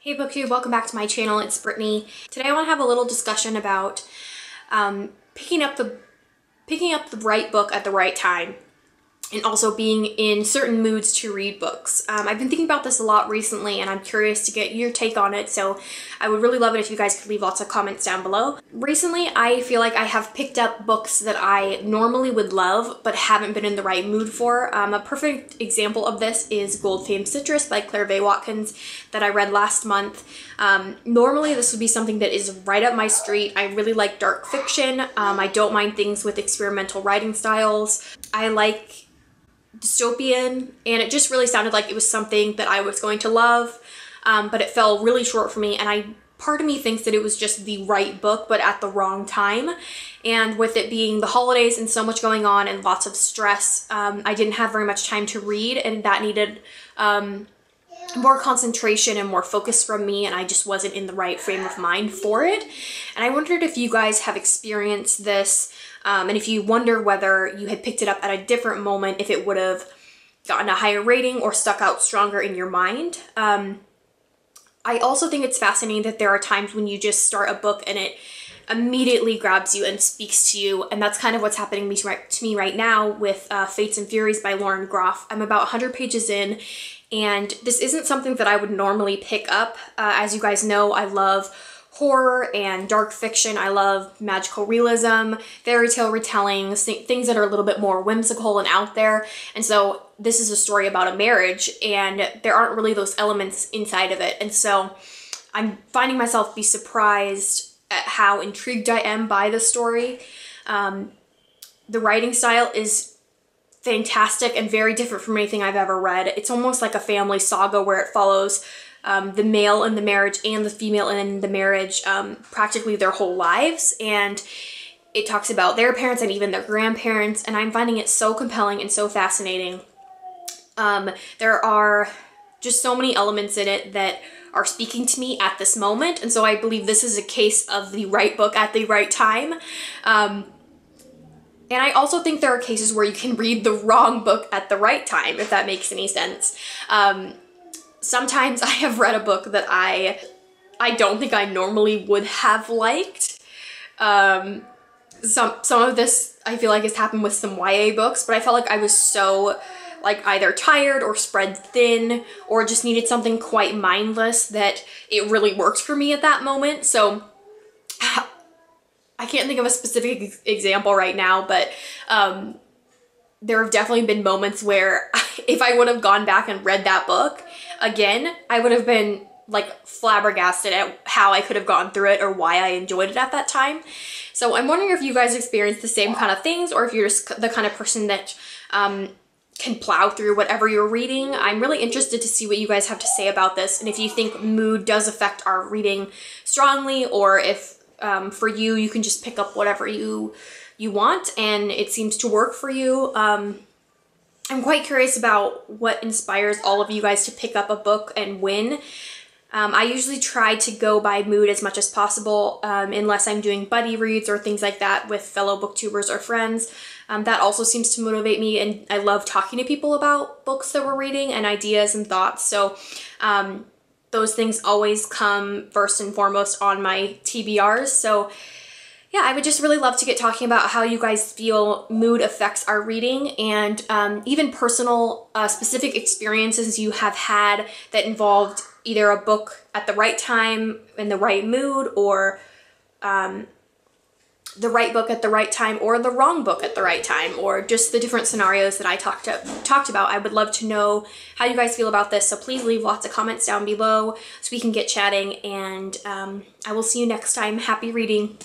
Hey BookTube, welcome back to my channel. It's Brittany. Today I want to have a little discussion about picking up the right book at the right time, and also being in certain moods to read books. I've been thinking about this a lot recently, and I'm curious to get your take on it, so I would really love it if you guys could leave lots of comments down below. Recently, I feel like I have picked up books that I normally would love, but haven't been in the right mood for. A perfect example of this is Gold Famed Citrus by Claire Vaye Watkins that I read last month. Normally, this would be something that is right up my street. I really like dark fiction. I don't mind things with experimental writing styles. I like dystopian, and it just really sounded like it was something that I was going to love, but it fell really short for me, and part of me thinks that it was just the right book but at the wrong time. And with it being the holidays and so much going on and lots of stress, I didn't have very much time to read, and that needed more concentration and more focus from me, and I just wasn't in the right frame of mind for it. And I wondered if you guys have experienced this, and if you wonder whether you had picked it up at a different moment, if it would have gotten a higher rating or stuck out stronger in your mind. I also think it's fascinating that there are times when you just start a book and it immediately grabs you and speaks to you, and that's kind of what's happening to me right now with Fates and Furies by Lauren Groff. I'm about 100 pages in, and this isn't something that I would normally pick up. As you guys know, I love horror and dark fiction. I love magical realism, fairy tale retellings, things that are a little bit more whimsical and out there. And so this is a story about a marriage, and there aren't really those elements inside of it. And so I'm finding myself be surprised at how intrigued I am by the story. The writing style is fantastic and very different from anything I've ever read. It's almost like a family saga where it follows the male in the marriage and the female in the marriage practically their whole lives, and it talks about their parents and even their grandparents, and I'm finding it so compelling and so fascinating. There are just so many elements in it that are speaking to me at this moment, and so I believe this is a case of the right book at the right time. And I also think there are cases where you can read the wrong book at the right time, if that makes any sense. Sometimes I have read a book that I don't think I normally would have liked. Some of this I feel like has happened with some YA books, but I felt like I was so like either tired or spread thin or just needed something quite mindless that it really worked for me at that moment. So I can't think of a specific example right now, but there have definitely been moments where if I would have gone back and read that book again, I would have been like flabbergasted at how I could have gone through it or why I enjoyed it at that time. So I'm wondering if you guys experience the same kind of things, or if you're just the kind of person that can plow through whatever you're reading. I'm really interested to see what you guys have to say about this, and if you think mood does affect our reading strongly, or if for you, you can just pick up whatever you want and it seems to work for you. I'm quite curious about what inspires all of you guys to pick up a book and when. I usually try to go by mood as much as possible, unless I'm doing buddy reads or things like that with fellow booktubers or friends. That also seems to motivate me, and I love talking to people about books that we're reading and ideas and thoughts. So those things always come first and foremost on my TBRs. So yeah, I would just really love to get talking about how you guys feel mood affects our reading, and even personal specific experiences you have had that involved either a book at the right time in the right mood, or the right book at the right time or the wrong book at the right time, or just the different scenarios that I talked about. I would love to know how you guys feel about this, so please leave lots of comments down below so we can get chatting, and I will see you next time. Happy reading!